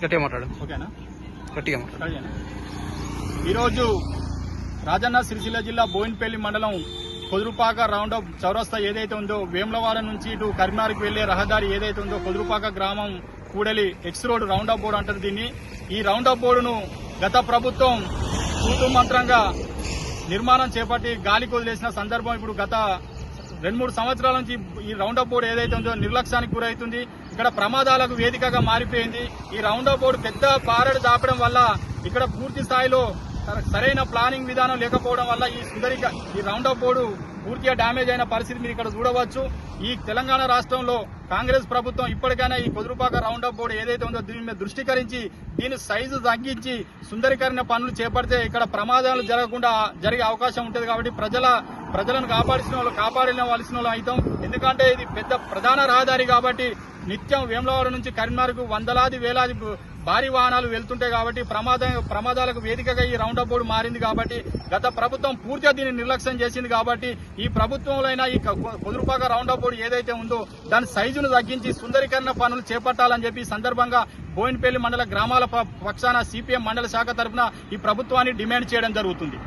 గట్టిగా మాట్లాడు. ఓకేనా? గట్టిగా మాట్లాడు. ఈరోజు రాజన్న సిరిసిల్ల జిల్లా బోయినపల్లి మండలం కొదురుపాక రౌండప్ చౌరస్తా ఏదైతే ఉందో, వేములవాడ నుంచి ఇటు కరీంనగర్కి వెళ్లే రహదారి ఏదైతే ఉందో, కొదురుపాక గ్రామం కూడలి ఎక్స్ రోడ్ రౌండప్ బోర్డు అంటారు దీన్ని. ఈ రౌండప్ బోర్డును గత ప్రభుత్వం తూతూ మంత్రంగా నిర్మాణం చేపట్టి గాలికి వదిలేసిన సందర్భం ఇప్పుడు గత 2-3 సంవత్సరాల నుంచి ఈ రౌండప్ బోర్డు ఏదైతే ఉందో నిర్లక్ష్యానికి గురవుతుంది. ఇక్కడ ప్రమాదాలకు వేదికగా మారిపోయింది. ఈ రౌండప్ బోర్డు పెద్ద పారడు దాపడం వల్ల ఇక్కడ పూర్తి స్థాయిలో సరైన ప్లానింగ్ విధానం లేకపోవడం వల్ల ఈ రౌండప్ బోర్డు పూర్తిగా డ్యామేజ్ అయిన పరిస్థితి మీరు ఇక్కడ చూడవచ్చు. ఈ తెలంగాణ రాష్ట్రంలో కాంగ్రెస్ ప్రభుత్వం ఇప్పటికైనా ఈ కొదురుపాక రౌండప్ బోర్డు ఏదైతే ఉందో దీని మీద దృష్టికరించి దీని సైజు తగ్గించి సుందరీకరణ పనులు చేపడితే ఇక్కడ ప్రమాదాలు జరగకుండా జరిగే అవకాశం ఉంటుంది. కాబట్టి ప్రజలను కాపాడవలసిన వాళ్ళు అవుతాం. ఎందుకంటే ఇది పెద్ద ప్రధాన రహదారి కాబట్టి నిత్యం వేములవాడ నుంచి కరీంనగర్కు వందలాది వేలాది భారీ వాహనాలు వెళ్తుంటాయి. కాబట్టి ప్రమాదాలకు వేదికగా ఈ రౌండప్ బోర్డు మారింది. కాబట్టి గత ప్రభుత్వం పూర్తిగా దీన్ని నిర్లక్ష్యం చేసింది. కాబట్టి ఈ ప్రభుత్వంలో ఈ కొదురుపాక రౌండప్ బోర్డు ఏదైతే ఉందో దాని సైజును తగ్గించి సుందరీకరణ పనులు చేపట్టాలని చెప్పి సందర్భంగా బోయినపల్లి మండల గ్రామాల పక్షాన సిపిఎం మండల శాఖ తరఫున ఈ ప్రభుత్వాన్ని డిమాండ్ చేయడం జరుగుతుంది.